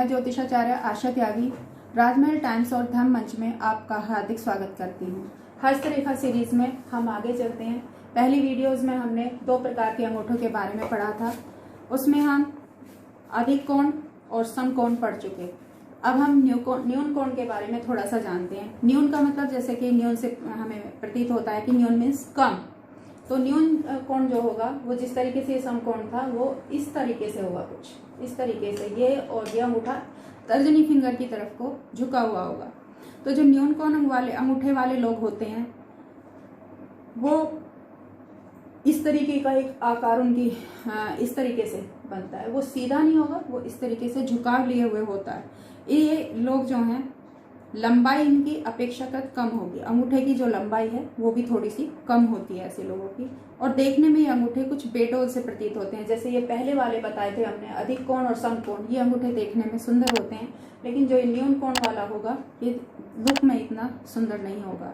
मैं ज्योतिषाचार्य आशा त्यागी राजमहल टाइम्स और धम्म मंच में आपका हार्दिक स्वागत करती हूँ। हस्तरेखा सीरीज में हम आगे चलते हैं। पहली वीडियोस में हमने 2 प्रकार के अंगूठों के बारे में पढ़ा था। उसमें हम अधिक कोण और समकोण पढ़ चुके। अब हम न्यून कोण के बारे में थोड़ा सा जानते हैं। न्यून का मतलब जैसे कि न्यून से हमें प्रतीत होता है कि न्यून मीन्स कम। तो न्यून कोण जो होगा वो जिस तरीके से समकोण था वो इस तरीके से होगा, कुछ इस तरीके से। ये और ये अंगूठा तर्जनी फिंगर की तरफ को झुका हुआ होगा। तो जो न्यून कोण वाले अंगूठे वाले लोग होते हैं वो इस तरीके का एक आकार उनकी इस तरीके से बनता है। वो सीधा नहीं होगा, वो इस तरीके से झुकाव लिए हुए होता है। ये लोग जो हैं लंबाई इनकी अपेक्षाकृत कम होगी। अंगूठे की जो लंबाई है वो भी थोड़ी सी कम होती है ऐसे लोगों की। और देखने में ये अंगूठे कुछ बेडोल से प्रतीत होते हैं। जैसे ये पहले वाले बताए थे हमने, अधिक कोण और समकोण, ये अंगूठे देखने में सुंदर होते हैं। लेकिन जो न्यून कोण वाला होगा ये लुक में इतना सुंदर नहीं होगा।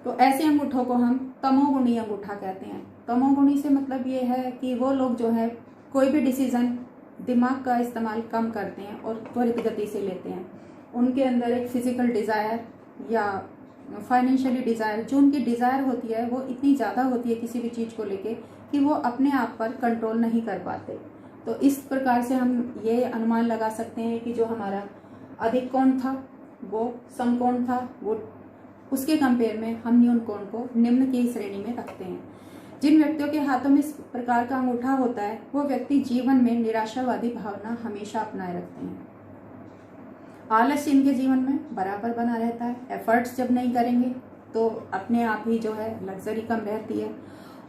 तो ऐसे अंगूठों को हम तमोगुणी अंगूठा कहते हैं। तमोगुणी से मतलब ये है कि वो लोग जो है कोई भी डिसीजन दिमाग का इस्तेमाल कम करते हैं और त्वरित गति से लेते हैं। उनके अंदर एक फिजिकल डिज़ायर या फाइनेंशियली डिज़ायर, जो उनकी डिज़ायर होती है वो इतनी ज़्यादा होती है किसी भी चीज़ को लेके कि वो अपने आप पर कंट्रोल नहीं कर पाते। तो इस प्रकार से हम ये अनुमान लगा सकते हैं कि जो हमारा अधिक कोण था वो समकोण था, वो उसके कंपेयर में हम न्यून कोण को निम्न की श्रेणी में रखते हैं। जिन व्यक्तियों के हाथों में इस प्रकार का अंगूठा होता है वो व्यक्ति जीवन में निराशावादी भावना हमेशा अपनाए रखते हैं। आलस्य इनके जीवन में बराबर बना रहता है। एफर्ट्स जब नहीं करेंगे तो अपने आप ही जो है लग्जरी कम रहती है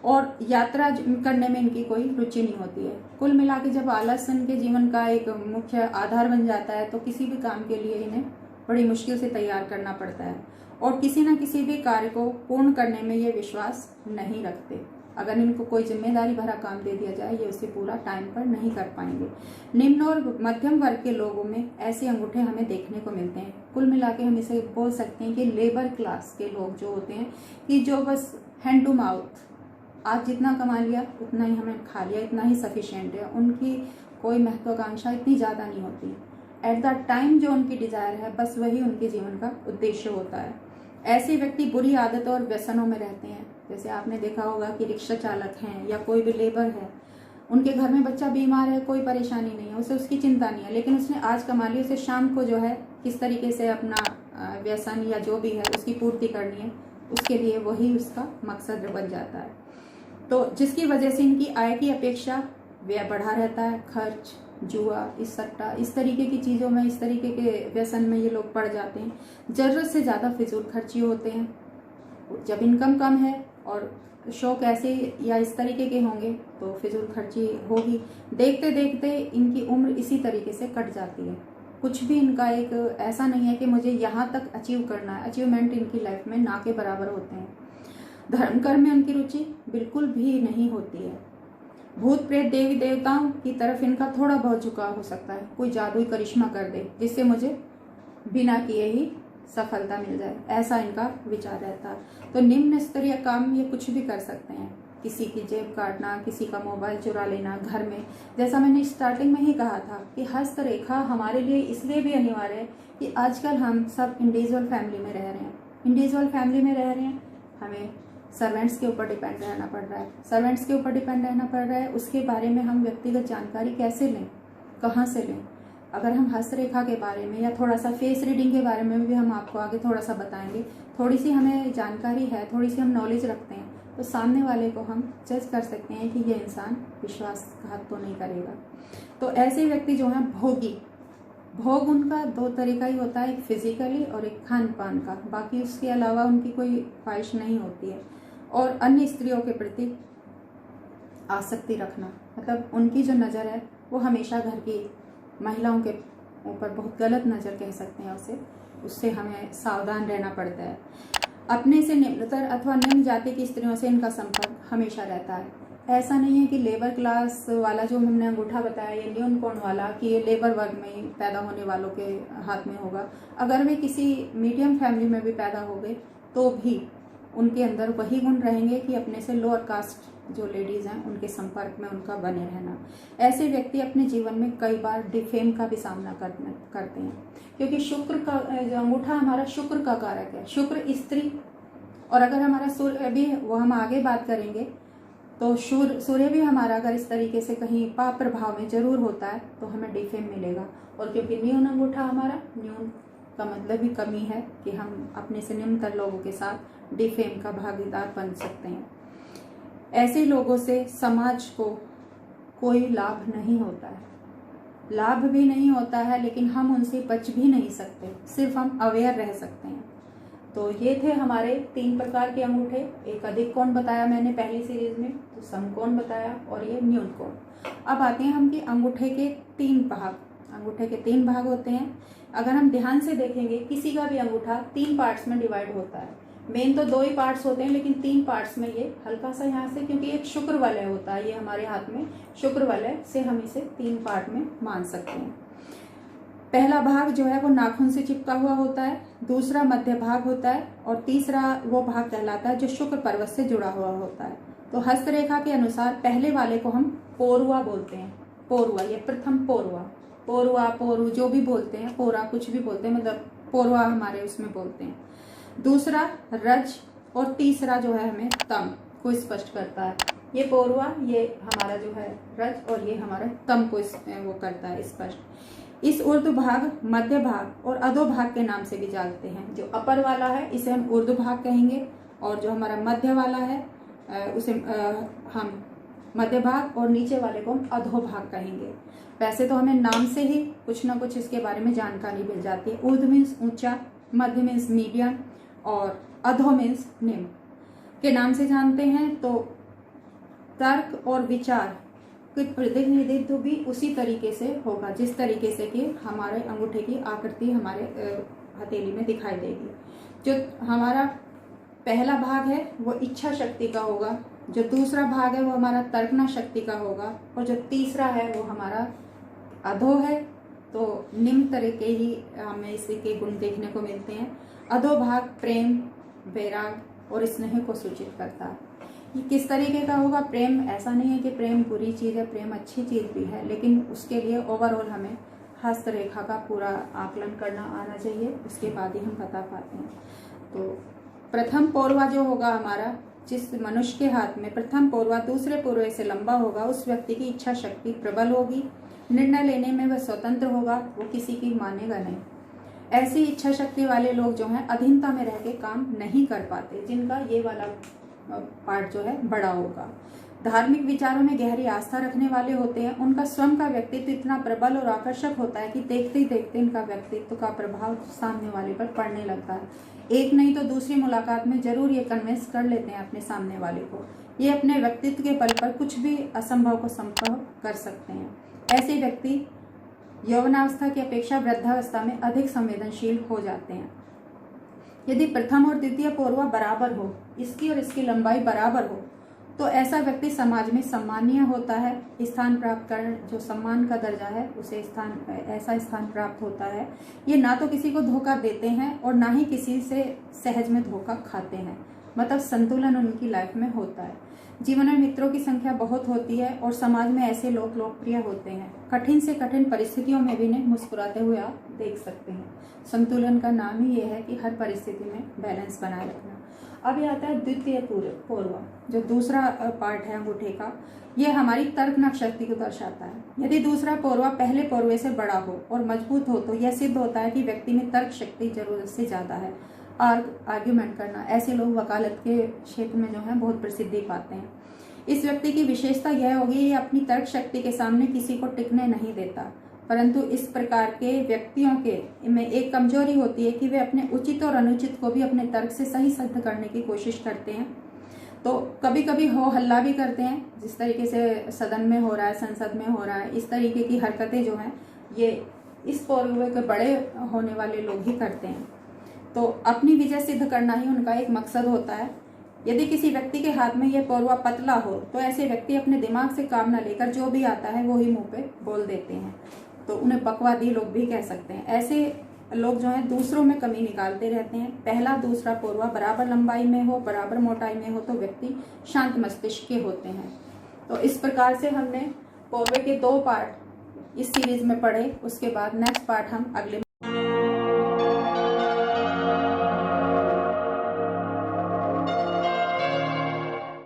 और यात्रा करने में इनकी कोई रुचि नहीं होती है। कुल मिला के जब आलस्य इनके जीवन का एक मुख्य आधार बन जाता है तो किसी भी काम के लिए इन्हें बड़ी मुश्किल से तैयार करना पड़ता है और किसी न किसी भी कार्य को पूर्ण करने में ये विश्वास नहीं रखते। अगर इनको कोई जिम्मेदारी भरा काम दे दिया जाए ये उसे पूरा टाइम पर नहीं कर पाएंगे। निम्न और मध्यम वर्ग के लोगों में ऐसे अंगूठे हमें देखने को मिलते हैं। कुल मिला के हम इसे बोल सकते हैं कि लेबर क्लास के लोग जो होते हैं कि जो बस हैंड टू माउथ, आज जितना कमा लिया उतना ही हमें खा लिया, इतना ही सफिशिएंट है। उनकी कोई महत्वाकांक्षा इतनी ज़्यादा नहीं होती। एट द टाइम जो उनकी डिज़ायर है बस वही उनके जीवन का उद्देश्य होता है। ऐसे व्यक्ति बुरी आदतों और व्यसनों में रहते हैं। जैसे आपने देखा होगा कि रिक्शा चालक हैं या कोई भी लेबर है, उनके घर में बच्चा बीमार है, कोई परेशानी नहीं है, उसे उसकी चिंता नहीं है, लेकिन उसने आज कमा ली, उसे शाम को जो है किस तरीके से अपना व्यसन या जो भी है उसकी पूर्ति करनी है, उसके लिए वही उसका मकसद बन जाता है। तो जिसकी वजह से इनकी आय की अपेक्षा व्यय बढ़ा रहता है। खर्च, जुआ, इस सट्टा, इस तरीके की चीज़ों में, इस तरीके के व्यसन में ये लोग पड़ जाते हैं। ज़रूरत से ज़्यादा फिजूल खर्ची होते हैं। जब इनकम कम है और शौक ऐसे या इस तरीके के होंगे तो फिजूल खर्ची होगी। देखते देखते इनकी उम्र इसी तरीके से कट जाती है। कुछ भी इनका एक ऐसा नहीं है कि मुझे यहाँ तक अचीव करना है। अचीवमेंट इनकी लाइफ में ना के बराबर होते हैं। धर्म कर्म में उनकी रुचि बिल्कुल भी नहीं होती है। भूत प्रेत देवी देवताओं की तरफ इनका थोड़ा बहुत झुकाव हो सकता है। कोई जादुई करिश्मा कर दे जिससे मुझे बिना किए ही सफलता मिल जाए, ऐसा इनका विचार रहता है। तो निम्न स्तरीय काम ये कुछ भी कर सकते हैं। किसी की जेब काटना, किसी का मोबाइल चुरा लेना घर में। जैसा मैंने स्टार्टिंग में ही कहा था कि हस्तरेखा हमारे लिए इसलिए भी अनिवार्य है कि आजकल हम सब इंडिविजुअल फैमिली में रह रहे हैं। इंडिविजुअल फैमिली में रह रहे हैं, हमें सर्वेंट्स के ऊपर डिपेंड रहना पड़ रहा है। सर्वेंट्स के ऊपर डिपेंड रहना पड़ रहा है, उसके बारे में हम व्यक्तिगत जानकारी कैसे लें, कहाँ से लें। अगर हम हस्तरेखा के बारे में या थोड़ा सा फेस रीडिंग के बारे में भी हम आपको आगे थोड़ा सा बताएंगे। थोड़ी सी हमें जानकारी है, थोड़ी सी हम नॉलेज रखते हैं तो सामने वाले को हम जज कर सकते हैं कि ये इंसान विश्वासघात तो नहीं करेगा। तो ऐसे व्यक्ति जो हैं भोगी, भोग उनका 2 तरीका ही होता है, एक फिजिकली और एक खान पान का। बाकी उसके अलावा उनकी कोई ख्वाहिश नहीं होती है। और अन्य स्त्रियों के प्रति आसक्ति रखना, मतलब उनकी जो नज़र है वो हमेशा घर की महिलाओं के ऊपर बहुत गलत नज़र कह सकते हैं उसे, उससे हमें सावधान रहना पड़ता है। अपने से निम्नतर अथवा निम्न जाति की स्त्रियों से इनका संपर्क हमेशा रहता है। ऐसा नहीं है कि लेबर क्लास वाला जो हमने अंगूठा बताया ये न्यून कोण वाला कि ये लेबर वर्ग में ही पैदा होने वालों के हाथ में होगा। अगर वे किसी मीडियम फैमिली में भी पैदा हो गए तो भी उनके अंदर वही गुण रहेंगे कि अपने से लोअर कास्ट जो लेडीज हैं उनके संपर्क में उनका बने रहना। ऐसे व्यक्ति अपने जीवन में कई बार डिफेम का भी सामना करते हैं, क्योंकि शुक्र का जो अंगूठा हमारा शुक्र का कारक है, शुक्र स्त्री, और अगर हमारा सूर्य भी, वो हम आगे बात करेंगे, तो सूर्य भी हमारा अगर इस तरीके से कहीं पाप प्रभाव में जरूर होता है तो हमें डिफेम मिलेगा। और क्योंकि न्यून अंगूठा हमारा, न्यून का मतलब ही कमी है कि हम अपने से निम्नतर लोगों के साथ डिफेम का भागीदार बन सकते हैं। ऐसे लोगों से समाज को कोई लाभ नहीं होता है, लाभ भी नहीं होता है, लेकिन हम उनसे बच भी नहीं सकते, सिर्फ हम अवेयर रह सकते हैं। तो ये थे हमारे 3 प्रकार के अंगूठे। एक अधिक कोण बताया मैंने पहली सीरीज में, तो समकोण बताया, और ये न्यून कोण। अब आते हैं हम कि अंगूठे के 3 भाग। अंगूठे के 3 भाग होते हैं। अगर हम ध्यान से देखेंगे, किसी का भी अंगूठा 3 पार्ट्स में डिवाइड होता है। मेन तो 2 ही पार्ट्स होते हैं, लेकिन 3 पार्ट्स में ये हल्का सा यहाँ से, क्योंकि एक शुक्र वलय होता है, ये हमारे हाथ में शुक्र वलय से हम इसे 3 पार्ट में मान सकते हैं। पहला भाग जो है वो नाखून से चिपका हुआ होता है, दूसरा मध्य भाग होता है, और तीसरा वो भाग कहलाता है जो शुक्र पर्वत से जुड़ा हुआ होता है। तो हस्तरेखा के अनुसार पहले वाले को हम पोरुआ बोलते हैं। पोरुआ, ये प्रथम पोरुआ, पोरुआ, पोरु जो भी बोलते हैं, पोरा कुछ भी बोलते हैं, मतलब पोरुआ हमारे उसमें बोलते हैं। दूसरा रज, और तीसरा जो है हमें तम को स्पष्ट करता है। ये पोरुआ, ये हमारा जो है रज, और ये हमारा तम को वो करता है स्पष्ट। इस ऊर्ध्व भाग, मध्य भाग और अधो भाग के नाम से भी जानते हैं। जो अपर वाला है इसे हम ऊर्ध्व भाग कहेंगे, और जो हमारा मध्य वाला है उसे हम मध्य भाग, और नीचे वाले को हम अधो भाग कहेंगे। वैसे तो हमें नाम से ही कुछ ना कुछ इसके बारे में जानकारी मिल जाती है। ऊर्ध्व मीन्स ऊंचा, मध्य मीन्स मीडियम, और अधो मीन्स निम्न के नाम से जानते हैं। तो तर्क और विचार का प्रतिनिधित्व भी उसी तरीके से होगा जिस तरीके से कि हमारे अंगूठे की आकृति हमारे हथेली में दिखाई देगी। जो हमारा पहला भाग है वो इच्छा शक्ति का होगा, जो दूसरा भाग है वो हमारा तर्कना शक्ति का होगा, और जो तीसरा है वो हमारा अधो है। तो निम्न तरह के ही हमें इसके गुण देखने को मिलते हैं। अधो भाग प्रेम, वैराग और स्नेह को सूचित करता है। ये किस तरीके का होगा? प्रेम ऐसा नहीं है कि प्रेम बुरी चीज़ है, प्रेम अच्छी चीज़ भी है, लेकिन उसके लिए ओवरऑल हमें हस्तरेखा का पूरा आकलन करना आना चाहिए, उसके बाद ही हम बता पाते हैं। तो प्रथम पोरवा जो होगा हमारा, जिस मनुष्य के हाथ में प्रथम पोरवा दूसरे पोरवे से लंबा होगा, उस व्यक्ति की इच्छा शक्ति प्रबल होगी, निर्णय लेने में वह स्वतंत्र होगा, वो किसी की मानेगा नहीं। ऐसी इच्छा शक्ति वाले लोग जो हैं अधीनता में रह के काम नहीं कर पाते, जिनका ये वाला पार्ट जो है बड़ा होगा। धार्मिक विचारों में गहरी आस्था रखने वाले होते हैं। उनका स्वयं का व्यक्तित्व इतना प्रबल और आकर्षक होता है कि देखते ही देखते इनका व्यक्तित्व का प्रभाव सामने वाले पर पड़ने लगता है। एक नहीं तो दूसरी मुलाकात में जरूर ये कन्विंस कर लेते हैं अपने सामने वाले को। ये अपने व्यक्तित्व के बल पर कुछ भी असंभव को संभव कर सकते हैं। ऐसे व्यक्ति यौवनावस्था की अपेक्षा वृद्धावस्था में अधिक संवेदनशील हो जाते हैं। यदि प्रथम और द्वितीय पोरवा बराबर हो, इसकी और इसकी लंबाई बराबर हो, तो ऐसा व्यक्ति समाज में सम्मानीय होता है। स्थान प्राप्त कर, जो सम्मान का दर्जा है उसे ऐसा स्थान प्राप्त होता है। ये ना तो किसी को धोखा देते हैं और ना ही किसी से सहज में धोखा खाते हैं, मतलब संतुलन उनकी लाइफ में होता है। जीवन में मित्रों की संख्या बहुत होती है और समाज में ऐसे लोग लोकप्रिय होते हैं। कठिन से कठिन परिस्थितियों में भी इन्हें मुस्कुराते हुए आप देख सकते हैं। संतुलन का नाम ही ये है कि हर परिस्थिति में बैलेंस बनाए रखना। अब ये आता है द्वितीय पोरवा, जो दूसरा पार्ट है अंगूठे का। ये हमारी तर्कना शक्ति को दर्शाता है। यदि दूसरा पोरवा पहले पोरवे से बड़ा हो और मजबूत हो तो यह सिद्ध होता है कि व्यक्ति में तर्क शक्ति जरूरत से ज्यादा है। आर्ग्यूमेंट करना, ऐसे लोग वकालत के क्षेत्र में जो है बहुत प्रसिद्धि पाते हैं। इस व्यक्ति की विशेषता यह होगी, ये अपनी तर्क शक्ति के सामने किसी को टिकने नहीं देता। परंतु इस प्रकार के व्यक्तियों के में एक कमजोरी होती है कि वे अपने उचित और अनुचित को भी अपने तर्क से सही सिद्ध करने की कोशिश करते हैं। तो कभी कभी हो हल्ला भी करते हैं, जिस तरीके से सदन में हो रहा है, संसद में हो रहा है। इस तरीके की हरकतें जो हैं ये इस पोरवे के बड़े होने वाले लोग ही करते हैं। तो अपनी विजय सिद्ध करना ही उनका एक मकसद होता है। यदि किसी व्यक्ति के हाथ में यह पोरवा पतला हो तो ऐसे व्यक्ति अपने दिमाग से काम न लेकर जो भी आता है वो ही मुंह पे बोल देते हैं। तो उन्हें बकवादी लोग भी कह सकते हैं। ऐसे लोग जो है दूसरों में कमी निकालते रहते हैं। पहला दूसरा पोरवा बराबर लंबाई में हो, बराबर मोटाई में हो तो व्यक्ति शांत मस्तिष्क के होते हैं। तो इस प्रकार से हमने पोरवे के 2 पार्ट इस सीरीज में पढ़े। उसके बाद नेक्स्ट पार्ट हम अगले